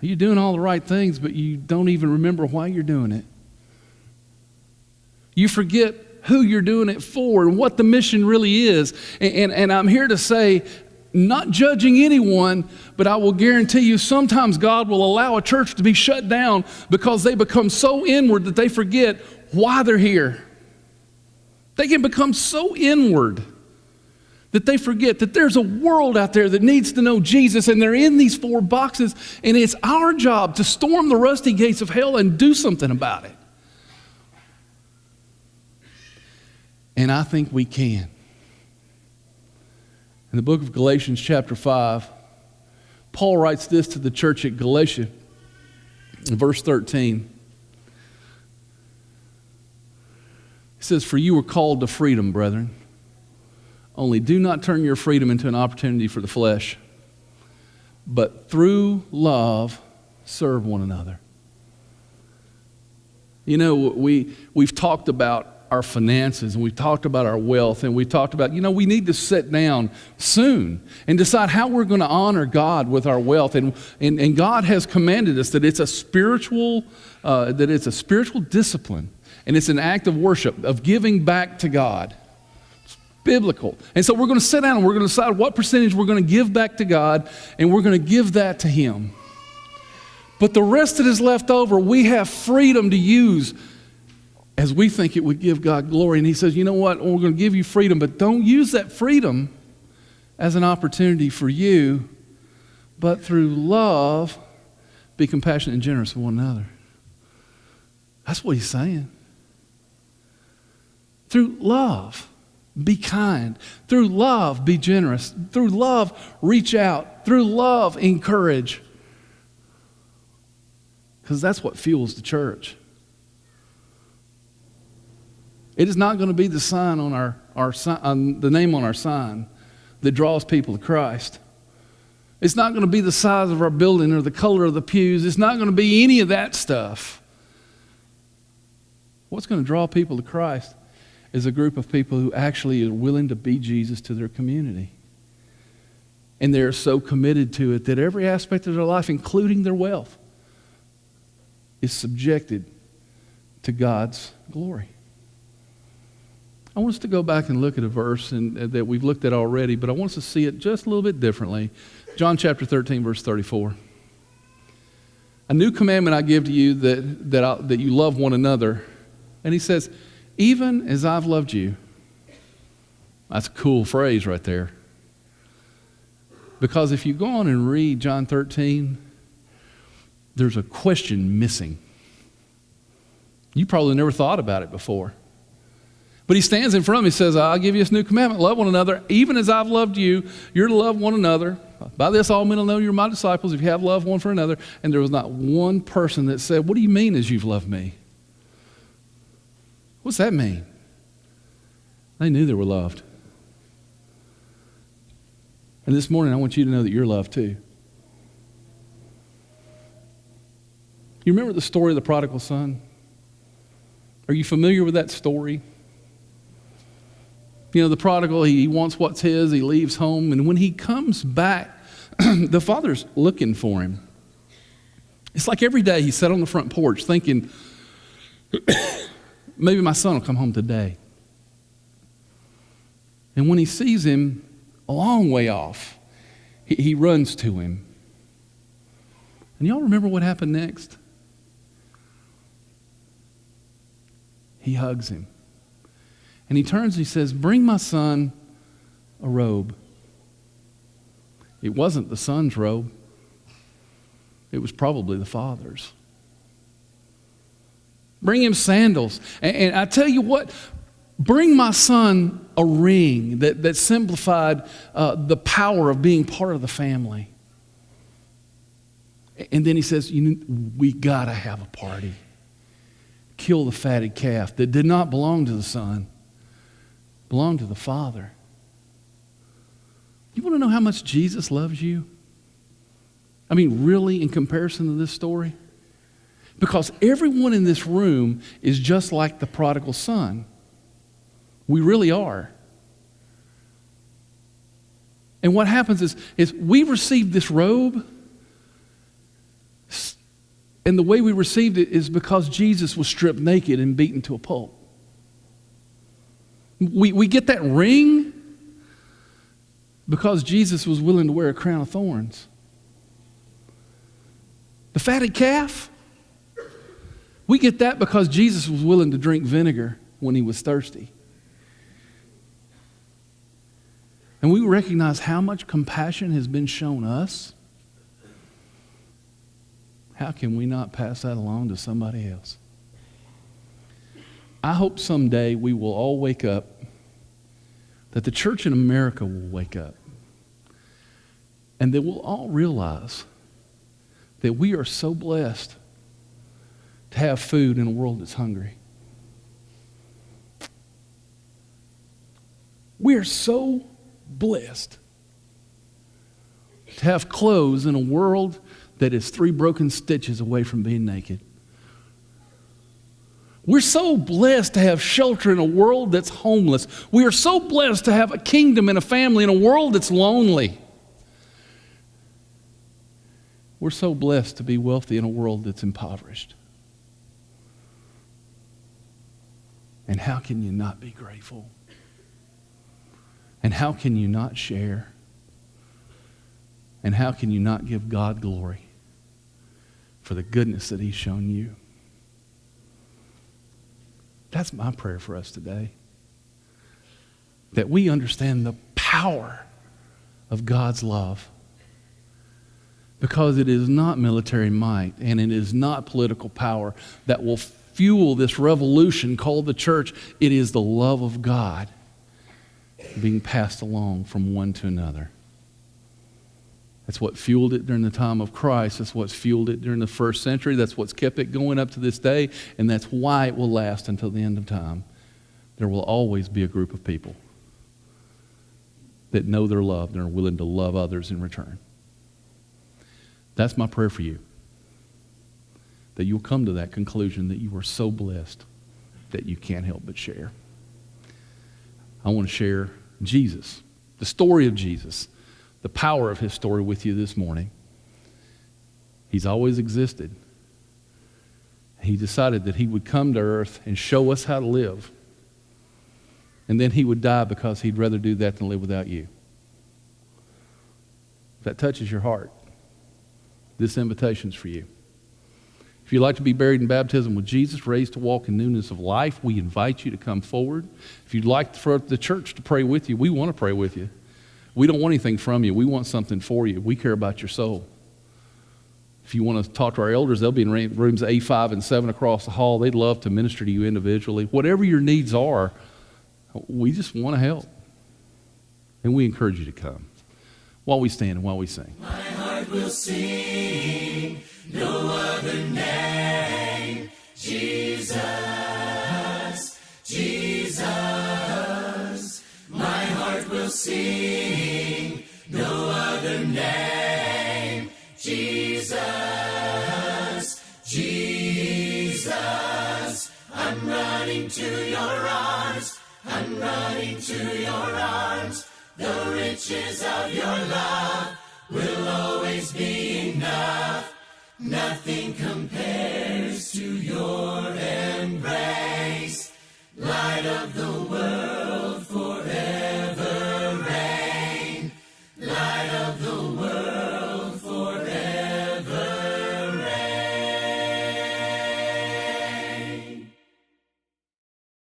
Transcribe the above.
You're doing all the right things, but you don't even remember why you're doing it. You forget who you're doing it for and what the mission really is. And I'm here to say, not judging anyone, but I will guarantee you sometimes God will allow a church to be shut down because they become so inward that they forget why they're here. They can become so inward that they forget that there's a world out there that needs to know Jesus, and they're in these 4 boxes, and it's our job to storm the rusty gates of hell and do something about it. And I think we can. In the book of Galatians chapter 5, Paul writes this to the church at Galatia in verse 13. He says, "For you were called to freedom, brethren. Only do not turn your freedom into an opportunity for the flesh, but through love serve one another." You know, we've talked about our finances, and we've talked about our wealth, and we've talked about, we need to sit down soon and decide how we're going to honor God with our wealth. And God has commanded us that it's a spiritual discipline, and it's an act of worship, of giving back to God. It's biblical. And so we're going to sit down and we're going to decide what percentage we're going to give back to God, and we're going to give that to Him. But the rest that is left over, we have freedom to use as we think it would give God glory. And He says, you know what, we're going to give you freedom, but don't use that freedom as an opportunity for you, but through love, be compassionate and generous with one another. That's what He's saying. Through love, be kind. Through love, be generous. Through love, reach out. Through love, encourage. Because that's what fuels the church. It is not going to be the sign on the name on our sign that draws people to Christ. It's not going to be the size of our building or the color of the pews. It's not going to be any of that stuff. What's going to draw people to Christ is a group of people who actually are willing to be Jesus to their community. And they're so committed to it that every aspect of their life, including their wealth, is subjected to God's glory. I want us to go back and look at a verse that we've looked at already, but I want us to see it just a little bit differently. John chapter 13, verse 34. "A new commandment I give to you, that you love one another." And He says, "Even as I've loved you." That's a cool phrase right there. Because if you go on and read John 13, there's a question missing. You probably never thought about it before. But He stands in front of him. He says, "I'll give you this new commandment. Love one another. Even as I've loved you, you're to love one another. By this all men will know you're my disciples, if you have love one for another." And there was not one person that said, "What do you mean as you've loved me?" What's that mean? They knew they were loved. And this morning I want you to know that you're loved too. You remember the story of the prodigal son? Are you familiar with that story? The prodigal, he wants what's his, he leaves home, and when he comes back, the father's looking for him. It's like every day he sat on the front porch thinking, maybe my son will come home today. And when he sees him a long way off, he runs to him. And y'all remember what happened next? He hugs him. And he turns and he says, "Bring my son a robe." It wasn't the son's robe. It was probably the father's. Bring him sandals. And I tell you what, bring my son a ring that simplified the power of being part of the family. And then he says, we got to have a party. Kill the fatted calf that did not belong to the son, belonged to the father. You want to know how much Jesus loves you? I mean, really, in comparison to this story? Because everyone in this room is just like the prodigal son. We really are. And what happens is we receive this robe And the way we received it is because Jesus was stripped naked and beaten to a pulp. We get that ring because Jesus was willing to wear a crown of thorns. The fatted calf, we get that because Jesus was willing to drink vinegar when he was thirsty. And we recognize how much compassion has been shown us. How can we not pass that along to somebody else? I hope someday we will all wake up, that the church in America will wake up, and that we'll all realize that we are so blessed to have food in a world that's hungry. We are so blessed to have clothes in a world that is 3 broken stitches away from being naked. We're so blessed to have shelter in a world that's homeless. We are so blessed to have a kingdom and a family in a world that's lonely. We're so blessed to be wealthy in a world that's impoverished. And how can you not be grateful? And how can you not share? And how can you not give God glory for the goodness that He's shown you? That's my prayer for us today. That we understand the power of God's love. Because it is not military might and it is not political power that will fuel this revolution called the church. It is the love of God being passed along from one to another. That's what fueled it during the time of Christ. That's what's fueled it during the first century. That's what's kept it going up to this day. And that's why it will last until the end of time. There will always be a group of people that know they're loved and are willing to love others in return. That's my prayer for you. That you'll come to that conclusion that you are so blessed that you can't help but share. I want to share Jesus, the story of Jesus, the power of his story with you this morning. He's always existed. He decided that he would come to earth and show us how to live. And then he would die because he'd rather do that than live without you. If that touches your heart, this invitation's for you. If you'd like to be buried in baptism with Jesus, raised to walk in newness of life, we invite you to come forward. If you'd like for the church to pray with you, we want to pray with you. We don't want anything from you. We want something for you. We care about your soul. If you want to talk to our elders, they'll be in rooms A5 and 7 across the hall. They'd love to minister to you individually. Whatever your needs are, we just want to help. And we encourage you to come. While we stand and while we sing. My heart will sing, no other name, Jesus, Jesus. My heart will sing, no other name, Jesus, Jesus. I'm running to your arms, I'm running to your arms. The riches of your love will always be enough. Nothing compares.